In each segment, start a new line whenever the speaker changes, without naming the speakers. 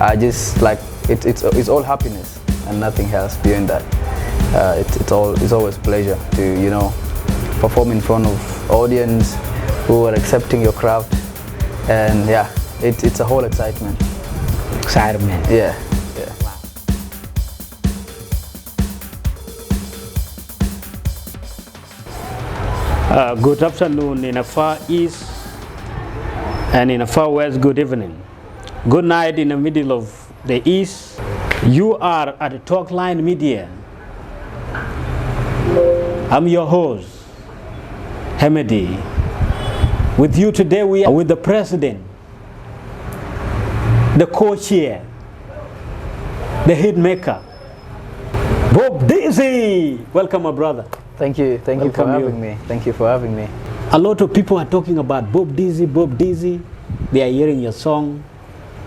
I just like it's all happiness and nothing else beyond that. It's always pleasure to, you know, perform in front of audience who are accepting your craft, and yeah, it's a whole excitement.
Excitement.
Yeah.
Good afternoon in the far east, and in the far west, good evening. Good night in the middle of the east. You are at Talkline Media. I'm your host, Hemedy. With you today, we are with the president, the co-chair, the hit maker, Bob Dizy. Welcome, my brother.
Thank you for having me. Thank you for having me.
A lot of people are talking about Bob Dizy, Bob Dizy. They are hearing your song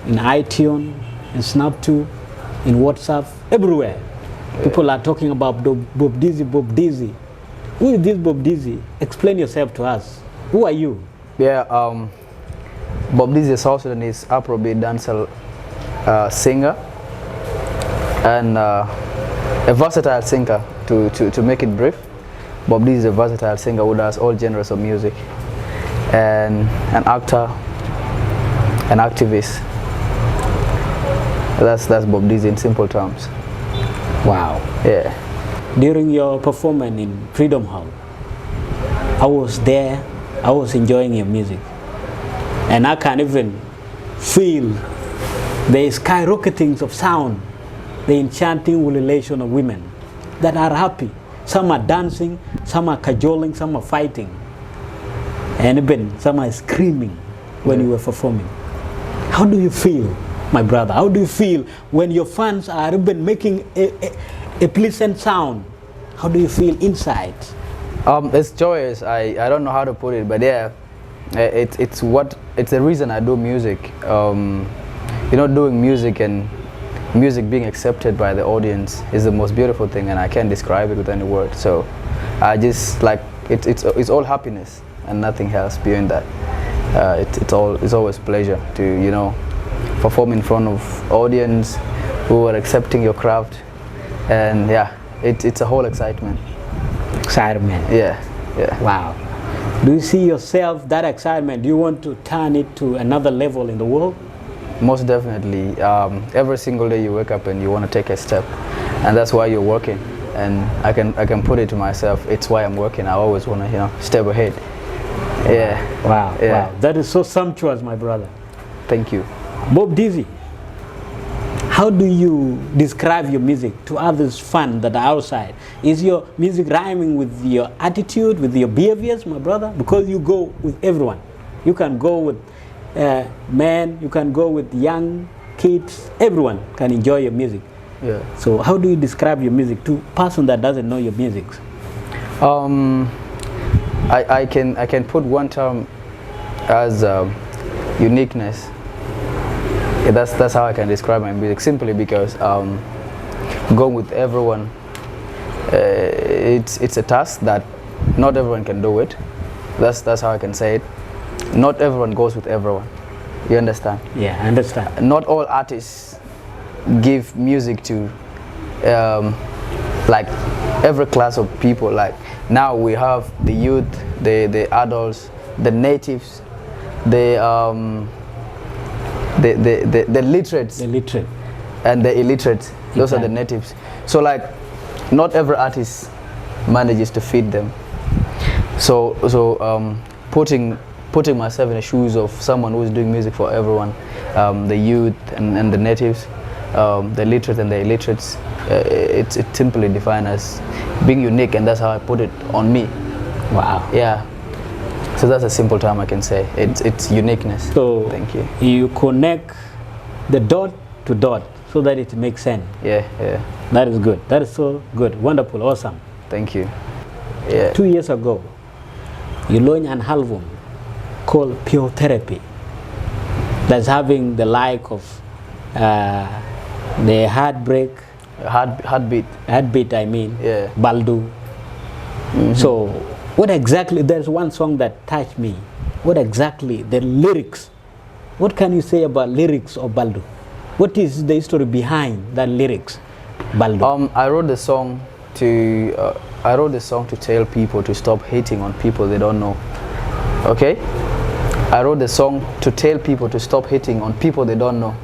in iTunes, in Snapchat, in WhatsApp, everywhere. Yeah. People are talking about Bob Dizy, Bob Dizy. Who is this Bob Dizy? Explain yourself to us. Who are you?
Yeah, Bob Dizy is a South Sudanese Afrobeat dancer singer, and a versatile singer. To make it brief, Bob Dizy is a versatile singer who does all genres of music, and an actor, an activist. That's Bob Dizy in simple terms.
Wow.
Yeah.
During your performance in Freedom Hall, I was there, I was enjoying your music, and I can even feel the skyrocketing of sound, the enchanting ululation of women that are happy. Some are dancing, some are cajoling, some are fighting, and even some are screaming when you were performing. How do you feel, my brother? How do you feel when your fans are even making a pleasant sound? How do you feel inside?
It's joyous. I don't know how to put it, but yeah, it's the reason I do music. You know, doing music and music being accepted by the audience is the most beautiful thing, and I can't describe it with any word. So I just like it's all happiness and nothing else beyond that. It's always pleasure to, you know, perform in front of audience who are accepting your craft, and yeah, it's a whole excitement.
Excitement.
Yeah.
Wow. Do you see yourself, that excitement, do you want to turn it to another level in the world?
Most definitely. Every single day you wake up and you want to take a step, and that's why you're working. And I can put it to myself, it's why I'm working. I always want to, you know, step ahead. Yeah.
Wow.
Yeah.
Wow. That is so sumptuous, my brother.
Thank you.
Bob Dizy, how do you describe your music to others fans that are outside? Is your music rhyming with your attitude, with your behaviors, my brother? Because you go with everyone. You can go with men, you can go with young kids, everyone can enjoy your music.
Yeah.
So how do you describe your music to a person that doesn't know your music?
I can put one term as uniqueness. Yeah, that's how I can describe my music, simply because going with everyone, it's a task that not everyone can do it. That's how I can say it. Not everyone goes with everyone. You understand?
Yeah, I understand.
Not all artists give music to like every class of people. Like now we have the youth, the adults, the natives, the literates, and the illiterates. Those are the natives. So like, not every artist manages to feed them. So putting myself in the shoes of someone who is doing music for everyone, the youth and the natives, the literate and the illiterates, it's simply defined as being unique, and that's how I put it on me.
Wow.
Yeah. So that's a simple term I can say. It's uniqueness.
So
thank you.
You connect the dot to dot so that it makes sense.
Yeah.
That is good. That is so good. Wonderful. Awesome.
Thank you. Yeah.
2 years ago, you launched an album called Pure Therapy that's having the like of the heartbeat, I mean,
yeah.
Balo. So what exactly, there's one song that touched me. What exactly, the lyrics, what can you say about lyrics of Balo? What is the history behind that lyrics, Balo?
I wrote the song to tell people to stop hating on people they don't know. Okay? I wrote the song to tell people to stop hating on people they don't know.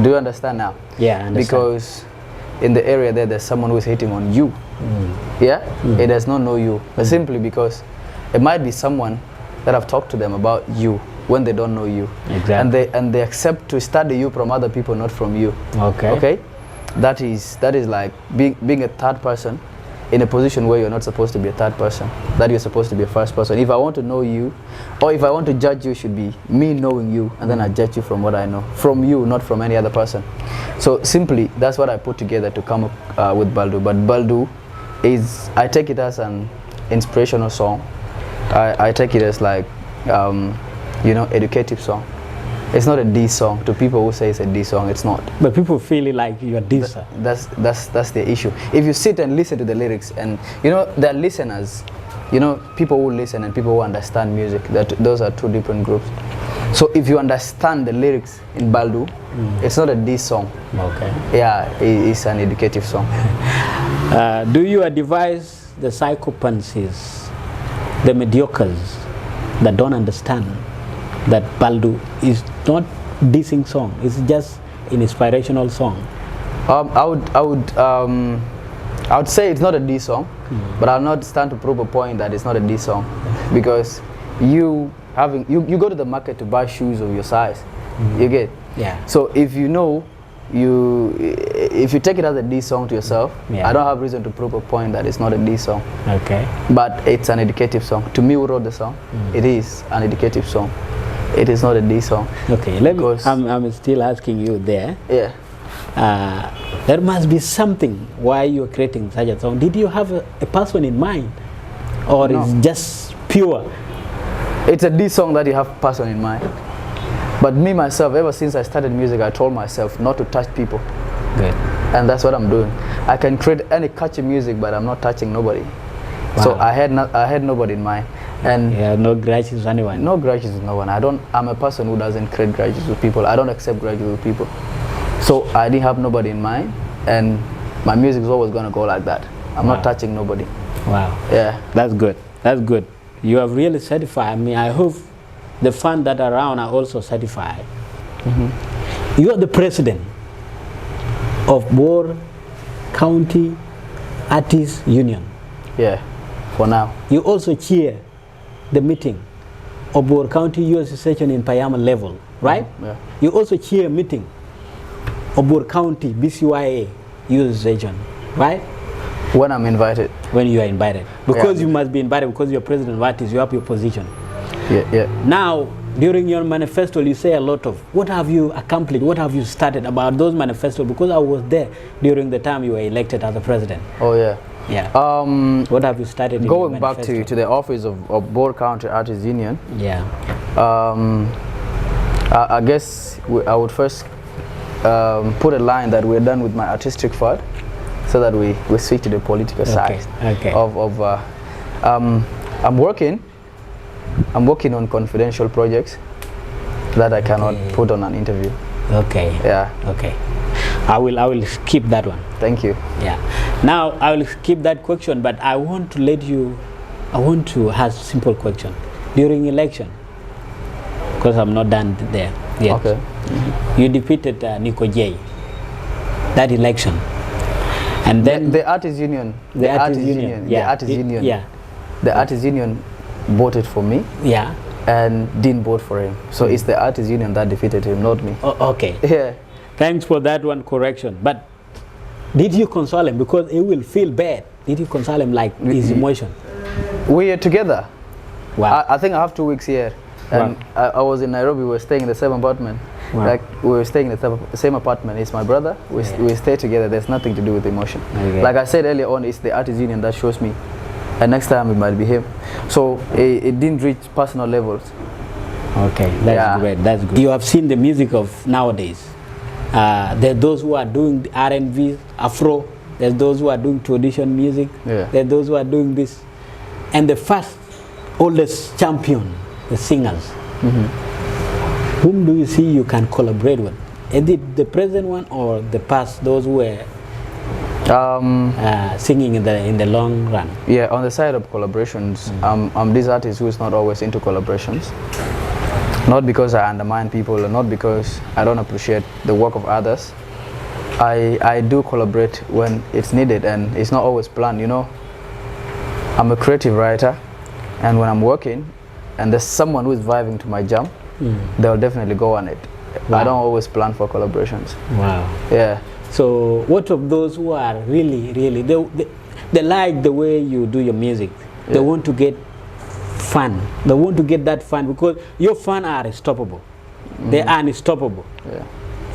Do you understand now?
Yeah, I understand.
Because in the area there's someone who is hating on you. Yeah? It does not know you. Simply because it might be someone that I've talked to them about you when they don't know you.
Exactly.
And they accept to study you from other people, not from you.
Okay.
Okay? That is like being a third person in a position where you're not supposed to be a third person, that you're supposed to be a first person. If I want to know you, or if I want to judge you, it should be me knowing you, and then I judge you from what I know. From you, not from any other person. So simply, that's what I put together to come up with Baldo. But Baldo is, I take it as an inspirational song. I take it as like, educative song. It's not a D song. To people who say it's a D song, it's not.
But people feel like you're this.
That's the issue. If you sit and listen to the lyrics, and there are listeners, people who listen and people who understand music. Those are two different groups. So if you understand the lyrics in Baldo, it's not a D song.
Okay.
Yeah, it's an educative song.
Do you advise the psychopancies, the mediocres that don't understand that Baldo is not dissing song, it's just an inspirational song?
I would say it's not a D song, but I'll not stand to prove a point that it's not a D song, because you go to the market to buy shoes of your size. You get?
Yeah.
So if if you take it as a D song to yourself, I don't have reason to prove a point that it's not a D song.
Okay.
But it's an educative song. To me, who wrote the song, it is an educative song. It is not a D song.
Okay, I'm still asking you there.
Yeah.
There must be something why you're creating such a song. Did you have a person in mind, or
No.
is just pure?
It's a D song that you have person in mind. But me myself, ever since I started music, I told myself not to touch people.
Good.
And that's what I'm doing. I can create any catchy music, but I'm not touching nobody.
Wow.
So I had nobody in mind. And
yeah, no grudges with anyone.
No grudges with no one. I'm a person who doesn't create grudges with people. I don't accept grudges with people. So I didn't have nobody in mind, and my music is always gonna go like that. I'm not touching nobody.
Wow.
Yeah.
That's good. That's good. You have really certified me. I hope the fans that are around are also certified. You are the president of Bor County Artists Union.
Yeah, for now.
You also chair the meeting of Bor County Youth Association in Payama level, right?
Yeah.
You also chair meeting of Bor County BCYA Youth Association, right?
When I'm invited.
When you are invited. Because you must be invited, because you're president of artists, you have your position.
Yeah.
Now, during your manifesto, you say a lot of what have you accomplished, what have you started about those manifestos, because I was there during the time you were elected as the president.
Oh yeah.
Yeah. What have you started?
Going back to the office of Bor County Artists Union.
Yeah.
I guess I would first put a line that we're done with my artistic part, so that we switch to the political side.
Okay.
I'm working on confidential projects that I cannot put on an interview.
Okay.
Yeah.
Okay. I will skip that one.
Thank you.
Yeah. Now I will skip that question, but I want to ask a simple question. During election, because I'm not done there yet.
Okay.
You defeated Nico J. That election, and then
the artists union. The artists union.
Yeah.
The artists union.
Yeah.
The artists union voted for me.
Yeah.
And didn't vote for him. So it's the artists union that defeated him, not me.
Oh, okay.
Yeah.
Thanks for that one correction. But did you console him, because he will feel bad? Did you console him, like his emotion?
We are together.
Wow.
I think I have 2 weeks here, and I was in Nairobi. We were staying in the same apartment.
Wow.
Like we were staying in the same apartment. It's my brother. We stay together. There's nothing to do with emotion.
Okay.
Like I said earlier on, it's the artists union that shows me, and next time it might be him. So it didn't reach personal levels.
Okay, that's great. That's good. You have seen the music of nowadays. There are those who are doing R&B, Afro. There's those who are doing traditional music.
Yeah.
There are those who are doing this. And the first oldest champion, the singers. Whom do you see you can collaborate with? Is it the present one or the past? Those who were singing in the long run.
Yeah, on the side of collaborations, I'm this artist who is not always into collaborations. Not because I undermine people, or not because I don't appreciate the work of others. I do collaborate when it's needed, and it's not always planned. You know, I'm a creative writer, and when I'm working, and there's someone who is vibing to my jam, they'll definitely go on it.
Wow.
I don't always plan for collaborations.
Wow.
Yeah.
So what of those who are really, they like the way you do your music. They want to get fun. They want to get that fun because your fun are unstoppable. They are unstoppable.
Yeah.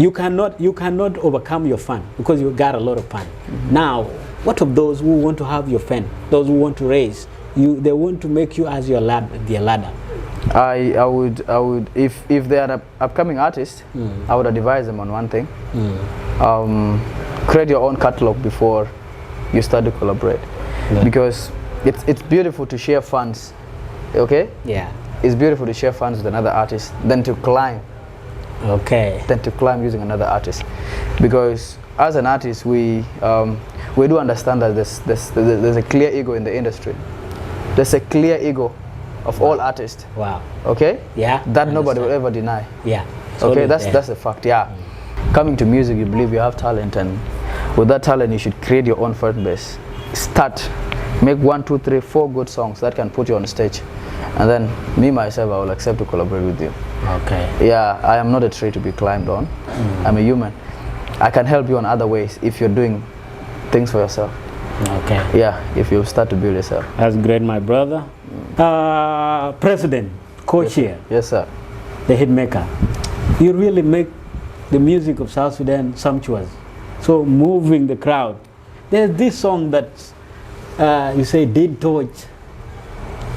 You cannot overcome your fun because you got a lot of fun. Now, what of those who want to have your fun? Those who want to raise you, they want to make you as their ladder.
I would if they are an upcoming artist, I would advise them on one thing. Create your own catalog before you start to collaborate, because it's beautiful to share funds. Okay.
Yeah.
It's beautiful to share funds with another artist than to climb.
Okay.
Than to climb using another artist, because as an artist we do understand that there's a clear ego in the industry. There's a clear ego of all artists.
Wow.
Okay.
Yeah.
That nobody will ever deny.
Yeah.
Okay. That's a fact. Yeah. Coming to music, you believe you have talent, and with that talent you should create your own fan base. Start, make 1, 2, 3, 4 good songs that can put you on stage, and then me myself, I will accept to collaborate with you.
Okay.
Yeah, I am not a tree to be climbed on. I'm a human. I can help you in other ways if you're doing things for yourself.
Okay.
Yeah, if you start to build yourself.
That's great, my brother. President, co-chair.
Yes, sir.
The hit maker. You really make the music of South Sudan sumptuous. So moving the crowd. There's this song that you say Dean Torch.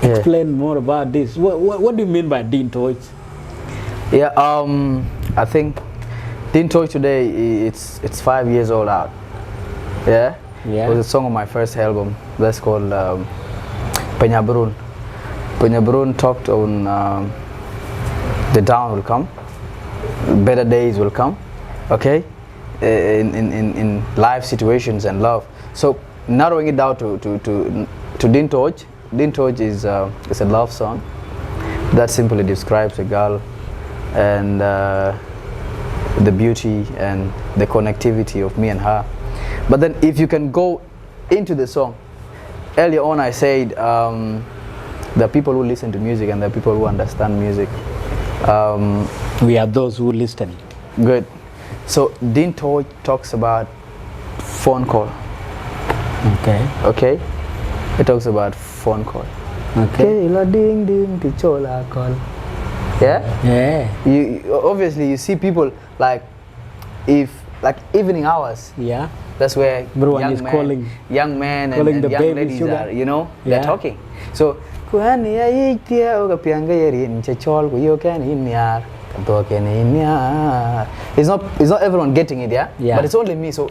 Explain more about this. What do you mean by Dean Torch?
Yeah, I think Dean Torch today, it's 5 years old out. Yeah?
Yeah.
It was a song on my first album. That's called Penyabrun. Penyabrun talked on the down will come, better days will come, okay? In life situations and love. So narrowing it down to Dean Torch. Dean Torch is a love song that simply describes a girl and the beauty and the connectivity of me and her. But then if you can go into the song, earlier on I said there are people who listen to music and there are people who understand music.
We are those who listen.
Good. So Dean Torch talks about phone call.
Okay.
Okay? It talks about phone call.
Okay.
Ding ding pichola call. Yeah?
Yeah.
You obviously you see people like evening hours.
Yeah.
That's where
everyone is calling.
Young men
calling
and
the
young
baby
ladies
sugar.
are, you know, they're talking. So it's not everyone getting it, yeah? But it's only me. So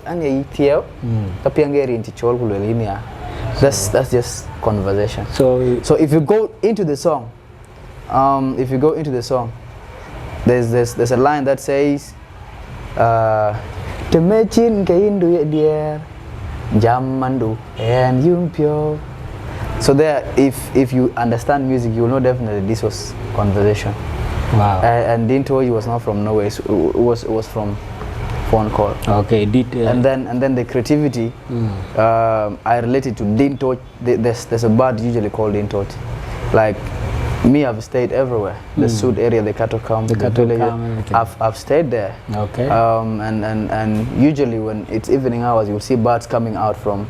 that's just conversation. So if you go into the song, there's a line that says Temechin kaindu dear Jamandu and Yumpio. So there, if you understand music, you will know definitely this was conversation.
Wow.
And Dean Torch was not from nowhere. It was from phone call.
Okay.
And then the creativity, I related to Dean Torch. There's a bird usually called Dean Torch. Like me, I've stayed everywhere. The Sud area, the Katokam, the village. I've stayed there.
Okay.
And usually when it's evening hours, you'll see birds coming out from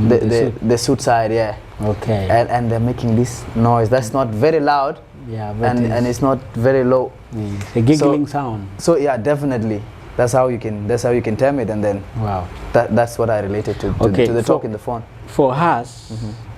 the Sud side, yeah.
Okay.
And they're making this noise. That's not very loud.
Yeah, but
and it's not very low.
A giggling sound.
So yeah, definitely. That's how you can term it, and then
wow.
That's what I related to the talk in the phone.
For us,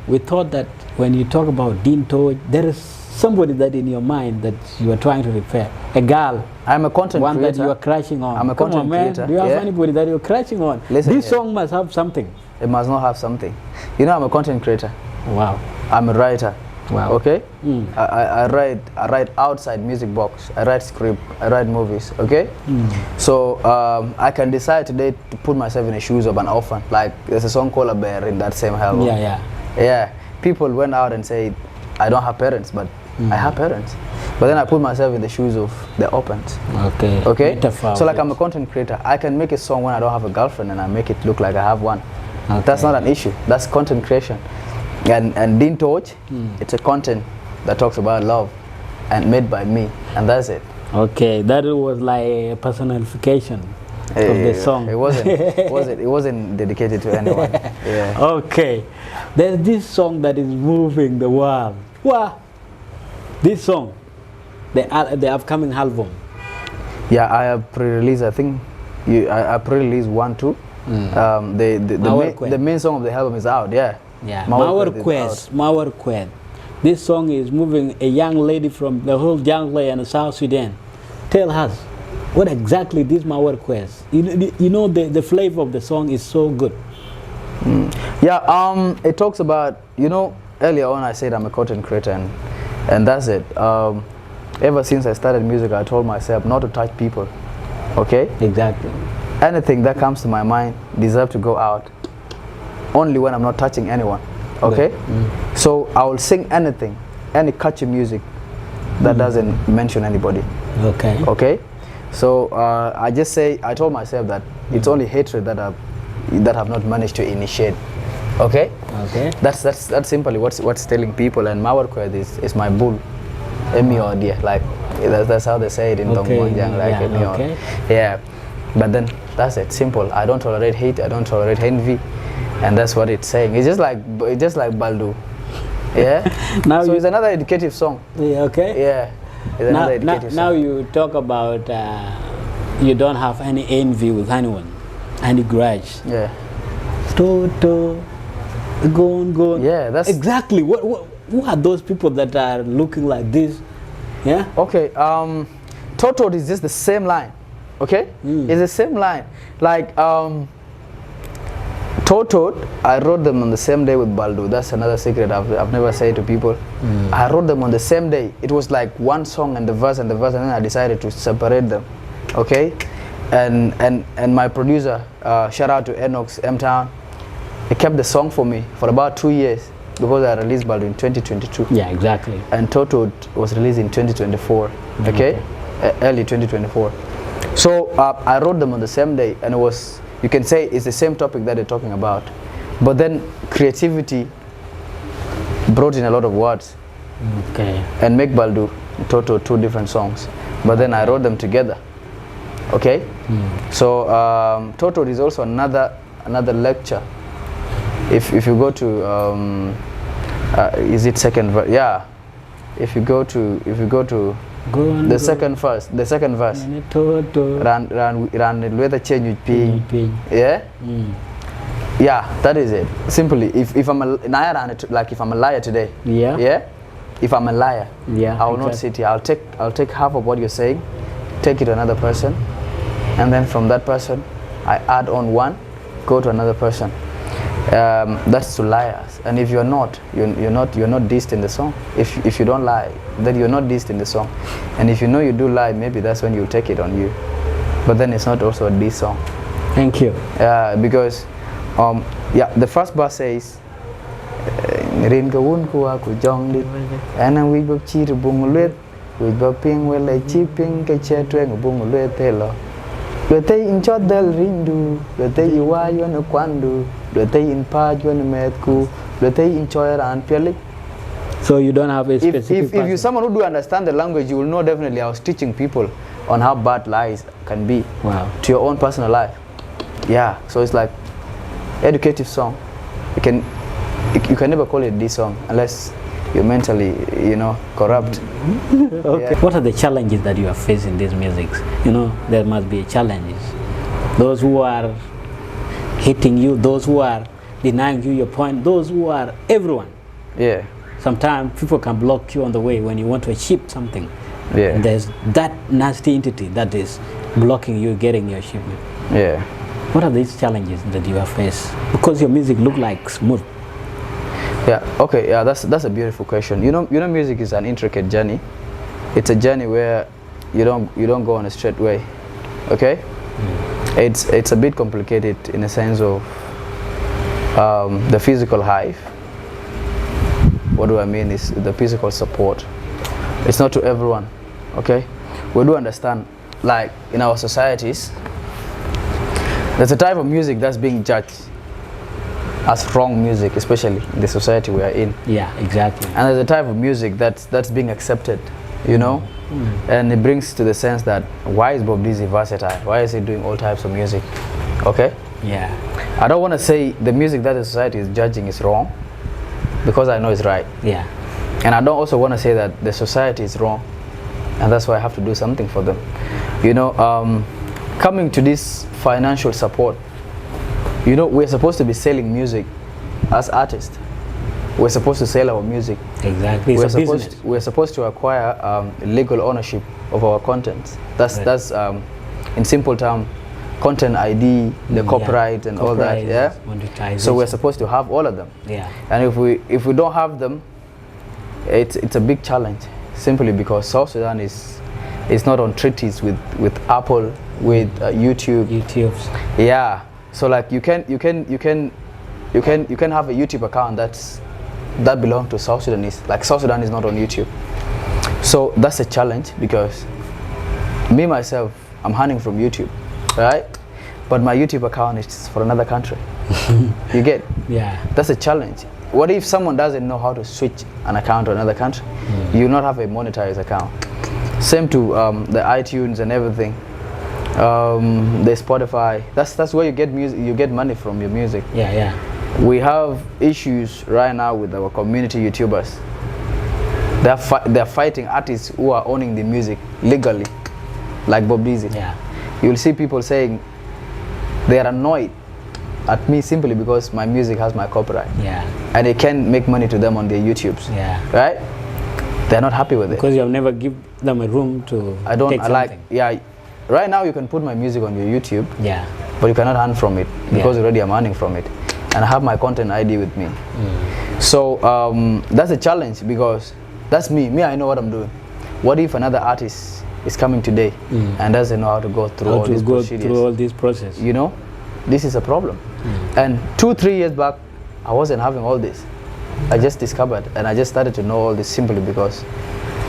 we thought that when you talk about Dean Torch, there is somebody that in your mind that you are trying to refer. A girl.
I'm a content
one
creator.
That you are crashing on.
I'm a content creator.
Do you have anybody that you're crashing on?
Listen,
this song must have something.
It must not have something. You know, I'm a content creator.
Wow.
I'm a writer.
Wow.
Okay. I write outside music box. I write script. I write movies. Okay. So I can decide today to put myself in the shoes of an orphan. Like there's a song called "A Bear" in that same album. Yeah. People went out and said, "I don't have parents, but I have parents." But then I put myself in the shoes of the orphans. Okay. So like I'm a content creator. I can make a song when I don't have a girlfriend and I make it look like I have one. That's not an issue. That's content creation. And Dean Torch, it's a content that talks about love and made by me, and that's it.
Okay, that was like a personification of the song.
It wasn't dedicated to anyone. Yeah.
Okay, there's this song that is moving the world. Wow, this song, the upcoming album.
Yeah, I have pre-released. I think I pre-released 1, 2. The main song of the album is out. Yeah.
Mawar Quest. This song is moving a young lady from the whole jungle in South Sudan. Tell us, what exactly this Mawar Quest? You know the flavor of the song is so good.
Yeah, it talks about, earlier on I said I'm a content creator and that's it. Ever since I started music, I told myself not to touch people. Okay?
Exactly.
Anything that comes to my mind deserves to go out. Only when I'm not touching anyone, okay? So I will sing anything, any catchy music that doesn't mention anybody. Okay? So I told myself that it's only hatred that I've not managed to initiate. Okay? That's simply what's telling people. And Mawar Quest is my bull, Emi, like that's how they say it in Dongmonjang, like Emi. Yeah. But then that's it, simple. I don't tolerate hate. I don't tolerate envy. And that's what it's saying. It's just like Baldo. Yeah. So it's another educative song.
Yeah. Okay.
Yeah. It's another educative song.
Now you talk about you don't have any envy with anyone, any grudge.
Yeah.
Toto, go on.
Yeah, that's
exactly. Who are those people that are looking like this? Yeah.
Okay. Toto is just the same line. Okay. It's the same line. Like Toto, I wrote them on the same day with Baldo. That's another secret I've never said to people. I wrote them on the same day. It was like one song and the verse, and then I decided to separate them. Okay, and my producer, shout out to Enox M-Town, he kept the song for me for about 2 years because I released Baldo in 2022.
Yeah, exactly.
And Toto was released in 2024. Okay, early 2024. So I wrote them on the same day, and it was. You can say it's the same topic that they're talking about, but then creativity brought in a lot of words, and make Baldo, Toto, 2 different songs. But then I wrote them together. Okay, so Toto is also another lecture. If you go to is it second verse? Yeah, if you go to the second verse. Ran weather change with P. Yeah? Yeah, that is it. Simply, if I'm a liar today. Yeah? If I'm a liar, I will not sit here. I'll take half of what you're saying, take it to another person, and then from that person I add on 1, go to another person. That's to liars. And if you're not dissed in the song. If you don't lie, then you're not dissed in the song. And if you know you do lie, maybe that's when you take it on you. But then it's not also a diss song.
Thank you.
Because the first verse says Rin ka wun ku aku jong dit ana wi bob chi ru bung luet wi bob ping we le chi ping ke che twen bung luet telo luet in chot del rindu luet iwa yo no kwandu luet in pa yo no met ku luet in choy ran peli.
So you don't have a specific
if you someone who do understand the language, you will know definitely I was teaching people on how bad lies can be to your own personal life. Yeah, so it's like educative song. You can never call it this song unless you're mentally, corrupt.
Okay. What are the challenges that you are facing in these musics? There must be challenges. Those who are hitting you, those who are denying you your point, those who are everyone.
Yeah.
Sometimes people can block you on the way when you want to achieve something.
Yeah.
And there's that nasty entity that is blocking you getting your achievement.
Yeah.
What are these challenges that you have faced? Because your music look like smooth.
Yeah. Okay. Yeah. That's a beautiful question. Music is an intricate journey. It's a journey where you don't go on a straight way. Okay. It's a bit complicated in a sense of the physical high. What do I mean is the physical support. It's not to everyone. Okay. We do understand, like in our societies, there's a type of music that's being judged as wrong music, especially in the society we are in.
Yeah, exactly.
And there's a type of music that's being accepted, and it brings to the sense that why is Bob Dizy versatile? Why is he doing all types of music? Okay?
Yeah.
I don't want to say the music that the society is judging is wrong, because I know it's right.
Yeah.
And I don't also want to say that the society is wrong, and that's why I have to do something for them. Coming to this financial support, we're supposed to be selling music as artists. We're supposed to sell our music.
Exactly.
We're supposed to acquire legal ownership of our content. That's in simple term, content ID, the copyright and all that. Yeah. So we're supposed to have all of them.
Yeah.
And if we don't have them, it's a big challenge. Simply because South Sudan is not on treaties with Apple, with YouTube.
YouTube's.
Yeah. So like you can have a YouTube account that belongs to South Sudanese. Like South Sudan is not on YouTube. So that's a challenge, because me myself, I'm earning from YouTube, right? But my YouTube account is for another country. You get?
Yeah.
That's a challenge. What if someone doesn't know how to switch an account to another country? You not have a monetized account. Same to the iTunes and everything. The Spotify. That's where you get music. You get money from your music.
Yeah, yeah.
We have issues right now with our community YouTubers. They're fighting artists who are owning the music legally, like Bob Dizy.
Yeah.
You'll see people saying they are annoyed at me simply because my music has my copyright.
Yeah.
And they can make money to them on their YouTubes.
Yeah.
Right? They're not happy with it.
Because you have never give them a room to take something.
Yeah. Right now you can put my music on your YouTube.
Yeah.
But you cannot earn from it, because already I'm earning from it. And I have my content ID with me. So that's a challenge, because that's me. I know what I'm doing. What if another artist is coming today and doesn't know how to go through all these procedures?
Through all these processes.
This is a problem. And 2-3 years back, I wasn't having all this. I just discovered, and I just started to know all this simply because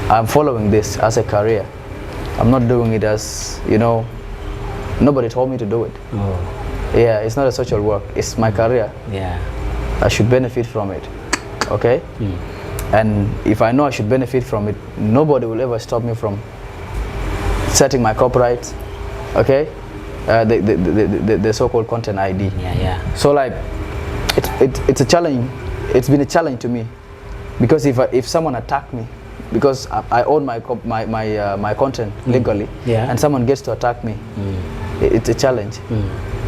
I'm following this as a career. I'm not doing it as, nobody told me to do it.
Oh.
Yeah, it's not a social work. It's my career.
Yeah.
I should benefit from it. Okay? And if I know I should benefit from it, nobody will ever stop me from setting my copyright. Okay? The so-called content ID.
Yeah, yeah.
So like, it's a challenge. It's been a challenge to me, because if someone attack me, because I own my content legally, and someone gets to attack me, it's a challenge.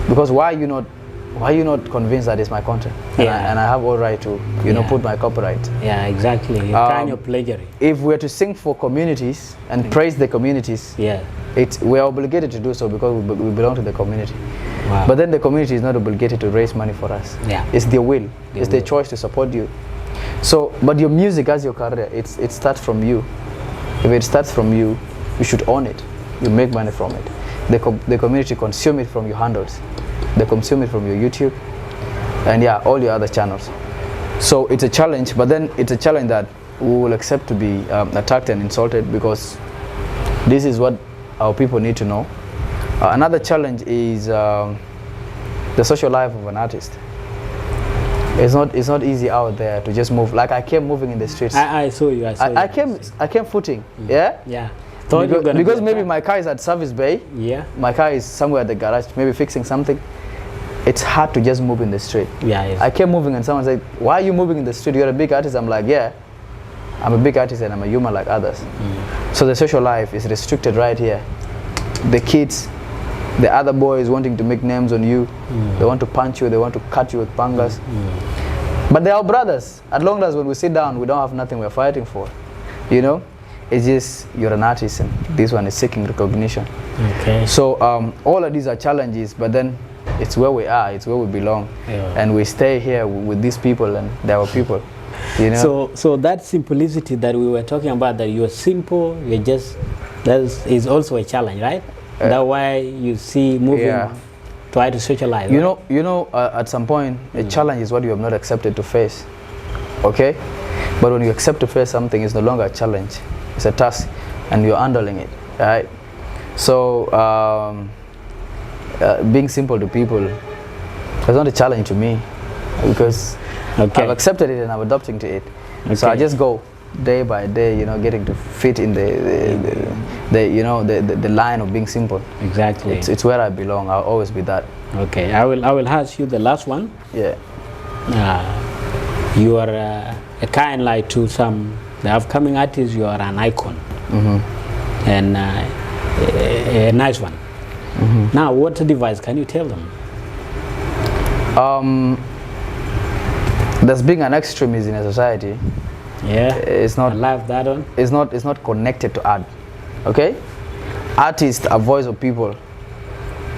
Because why are you not convinced that it's my content? And I have all right to put my copyright.
Yeah, exactly. It's kind of plagiarism.
If we're to sing for communities and praise the communities, we're obligated to do so, because we belong to the community.
Wow.
But then the community is not obligated to raise money for us.
Yeah.
It's their will. It's their choice to support you. So, but your music as your career, it starts from you. If it starts from you, you should own it. You make money from it. The community consume it from your handles. They consume it from your YouTube, and all your other channels. So it's a challenge, but then it's a challenge that we will accept to be attacked and insulted, because this is what our people need to know. Another challenge is the social life of an artist. It's not easy out there to just move. Like I came moving in the streets.
I saw you.
I came footing. Yeah.
Yeah.
Because maybe my car is at service bay.
Yeah.
My car is somewhere at the garage, maybe fixing something. It's hard to just move in the street.
Yeah. Yes.
I came moving and someone said, "Why are you moving in the street? You're a big artist." I'm like, "Yeah, I'm a big artist and I'm a human like others." So the social life is restricted right here. The kids, the other boys wanting to make names on you, they want to punch you, they want to cut you with pangas. But they are brothers. As long as when we sit down, we don't have nothing we're fighting for. It's just you're an artist and this one is seeking recognition.
Okay.
So all of these are challenges, but then it's where we are, it's where we belong. And we stay here with these people, and they're our people. You know.
So that simplicity that we were talking about, that you're simple, you're just, that is also a challenge, right? That's why you see moving, try to socialize.
You know, at some point, a challenge is what you have not accepted to face. Okay, but when you accept to face something, it's no longer a challenge; it's a task, and you're handling it. Right. So being simple to people is not a challenge to me, because I've accepted it and I'm adopting to it. So I just go day by day, you know, getting to fit in the line of being simple.
Exactly.
It's where I belong. I'll always be that.
Okay, I will ask you the last one.
Yeah.
You are a kind, like, to some the upcoming artists, you are an icon. And a nice one. Now, what device can you tell them?
There's being an extremist in a society.
Yeah,
it's not.
I love that one.
It's not connected to art. Okay, artists are voice of people,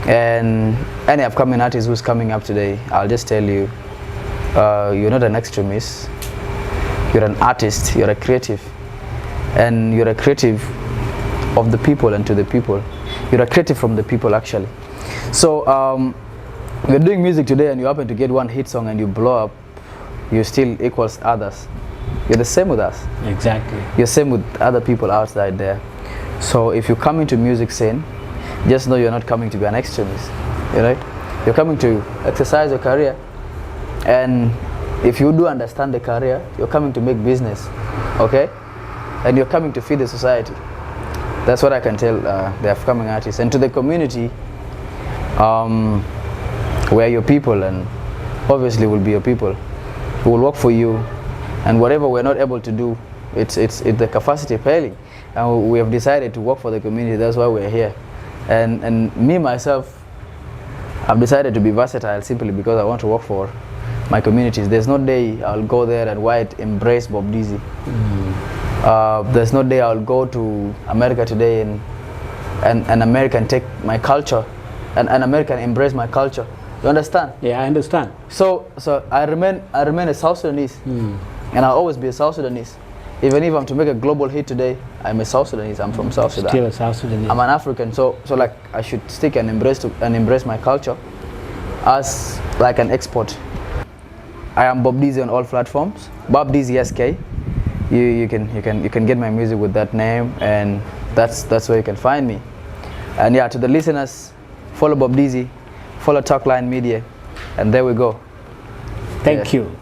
and any upcoming artist who's coming up today, I'll just tell you, you're not an extremist. You're an artist. You're a creative, and you're a creative of the people and to the people. You're a creative from the people, actually. So you're doing music today and you happen to get one hit song and you blow up, you still equals others. You're the same with us.
Exactly.
You're same with other people outside there. So if you come into music scene, just know you're not coming to be an extremist. Right? You're coming to exercise your career, and if you do understand the career, you're coming to make business. Okay? And you're coming to feed the society. That's what I can tell the upcoming artists. And to the community, we're your people, and obviously we'll be your people. We will work for you, and whatever we're not able to do, it's the capacity failing. And we have decided to work for the community. That's why we're here. And me, myself, I've decided to be versatile simply because I want to work for my communities. There's no day I'll go there and white embrace Bob Dizy. There's no day I'll go to America today and an American take my culture, and an American embrace my culture. You understand?
Yeah, I understand.
So I remain a South Sudanese, and I'll always be a South Sudanese. Even if I'm to make a global hit today, I'm a South Sudanese. I'm from South Sudan.
Still a South Sudanese.
I'm an African. So like I should stick and embrace my culture as like an export. I am Bob Dizy on all platforms. Bob Dizy SK. You can get my music with that name, and that's where you can find me. And yeah, to the listeners, follow Bob Dizy, follow Talkline Media, and there we go.
Thank you.